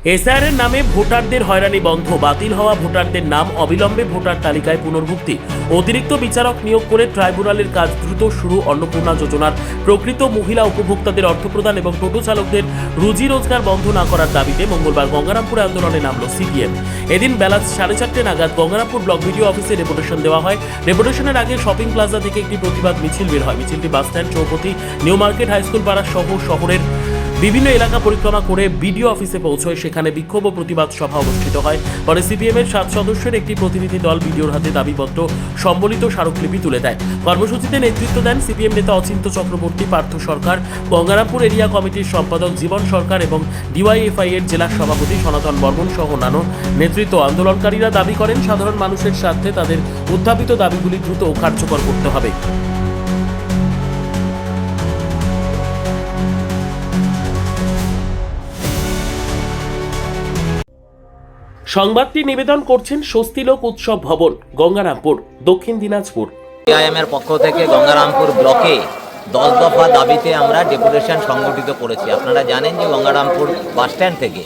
SIR নামে ভোটারদের হয়রানি বন্ধ, বাতিল হওয়া ভোটারদের নাম অবিলম্বে ভোটার তালিকায় পুনর্ভুক্তি, অতিরিক্ত বিচারক নিয়োগ করে ট্রাইব্যুনালের কাজ দ্রুত শুরু, অন্নপূর্ণা যোজনার প্রকৃত মহিলা উপভোক্তাদের অর্থ প্রদান এবং টোটো চালকদের রুজি রোজগার বন্ধ না করার দাবিতে মঙ্গলবার গঙ্গারামপুরে আন্দোলনে নামল সিপিএম। এদিন বেলা 4:30 নাগাদ গঙ্গারামপুর ব্লক ভিডিও অফিসে ডেপুটেশন দেওয়া হয়। ডেপুটেশনের আগে শপিং প্লাজা থেকে একটি প্রতিবাদ মিছিল বের হয়। মিছিলটি বাসস্ট্যান্ড, চৌপতি, নিউ মার্কেট, হাইস্কুল পাড়া সহ শহরের বিভিন্ন এলাকা পরিক্রমা করে বিডিও অফিসে পৌঁছয়। সেখানে বিক্ষোভ ও প্রতিবাদ সভা অনুষ্ঠিত হয়। পরে সিপিএমের 7 সদস্যের একটি প্রতিনিধি দল বিডিওর হাতে দাবিপত্র সম্বলিত স্মারকলিপি তুলে দেয়। কর্মসূচিতে নেতৃত্ব দেন সিপিএম নেতা অচিন্ত চক্রবর্তী, পার্থ সরকার, গঙ্গারামপুর এরিয়া কমিটির সম্পাদক জীবন সরকার এবং ডিওয়াইএফআই এর জেলা সভাপতি সনাতন বর্মন সহ অন্যান্য নেতৃত্ব। আন্দোলনকারীরা দাবি করেন সাধারণ মানুষের স্বার্থে তাদের উত্থাপিত দাবিগুলি দ্রুত কার্যকর করতে হবে। সংবাদটি নিবেদন করছেন স্বস্তিলোক উৎসব ভবন, গঙ্গারামপুর, দক্ষিণ দিনাজপুর। সিপিআইএমের পক্ষ থেকে গঙ্গারামপুর ব্লকে 10 দফা দাবিতে আমরা ডেপুটেশন সংগঠিত করেছি। আপনারা জানেন যে গঙ্গারামপুর বাসস্ট্যান্ড থেকে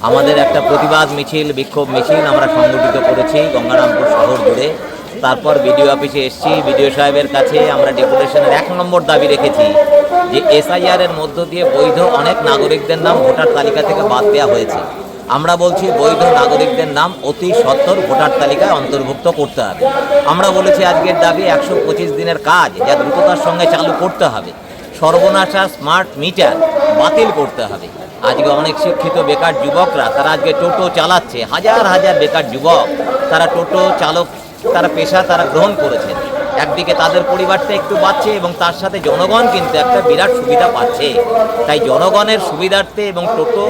আমাদের একটা প্রতিবাদ মিছিল, বিক্ষোভ মিছিল আমরা সংগঠিত করেছি গঙ্গারামপুর শহর জুড়ে। তারপর বিডিও অফিসে এসেছি, বিডিও সাহেবের কাছে আমরা ডেপুটেশনের 1 নম্বর দাবি রেখেছি যে এসআইআর এর মধ্য দিয়ে বৈধ অনেক নাগরিকদের নাম ভোটার তালিকা থেকে বাদ দেওয়া হয়েছে। আমরা বলছি বৈধ নাগরিকদের নাম অতি সত্বর ভোটার তালিকায় অন্তর্ভুক্ত করতে হবে। আমরা বলেছি আজকের দাবি 125 দিনের কাজ যা দ্রুততার সঙ্গে চালু করতে হবে। সর্বনাশা স্মার্ট মিটার বাতিল করতে হবে। আজকে অনেক শিক্ষিত বেকার যুবকরা তারা আজকে টোটো চালাচ্ছে, হাজার হাজার বেকার যুবক তারা টোটো চালক, তারা পেশা তারা গ্রহণ করেছেন। একদিকে তাদের পরিবারটা একটু বাড়ছে এবং তার সাথে জনগণ কিন্তু একটা বিরাট সুবিধা পাচ্ছে। তাই জনগণের সুবিধার্থে এবং টোটো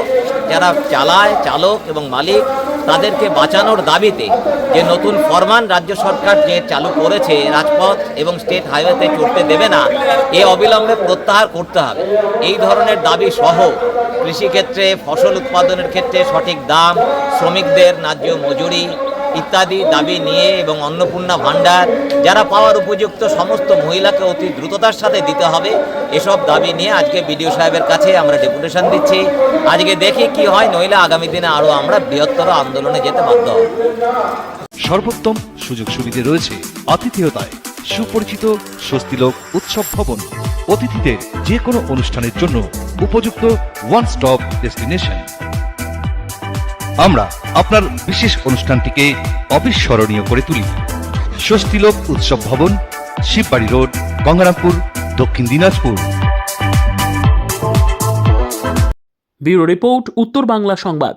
যারা চালায়, চালক এবং মালিক, তাদেরকে বাঁচানোর দাবিতে যে নতুন ফরমান রাজ্য সরকার যে চালু করেছে, রাজপথ এবং স্টেট হাইওয়েতে চড়তে দেবে না, এ অবিলম্বে প্রত্যাহার করতে হবে। এই ধরনের দাবি সহ কৃষিক্ষেত্রে ফসল উৎপাদনের ক্ষেত্রে সঠিক দাম, শ্রমিকদের ন্যায্য মজুরি ইত্যাদি দাবি নিয়ে এবং অন্নপূর্ণা ভাণ্ডার যারা পাওয়ার উপযুক্ত সমস্ত মহিলাকে অতি দ্রুততার সাথে দিতে হবে, এসব দাবি নিয়ে আজকে বিডিও সাহেবের কাছে আমরা ডেপুটেশন দিচ্ছি। আজকে দেখি কি হয়, নইলে আগামী দিনে আরও আমরা বৃহত্তর আন্দোলনে যেতে বাধ্য হব। সর্বোত্তম সুযোগ সুবিধা রয়েছে আতিথেয়তায়। সুপরিচিত স্বস্তিলোক উৎসব ভবন, অতিথিদের যে কোনো অনুষ্ঠানের জন্য উপযুক্ত ওয়ান স্টপ ডেস্টিনেশন। আমরা আপনার বিশেষ অনুষ্ঠানটিকে অবিস্মরণীয় করে তুলি। স্বস্তিলোক উৎসব ভবন, শিববাড়ি রোড, গঙ্গারামপুর, দক্ষিণ দিনাজপুর। ব্যুরো রিপোর্ট, উত্তর বাংলা সংবাদ।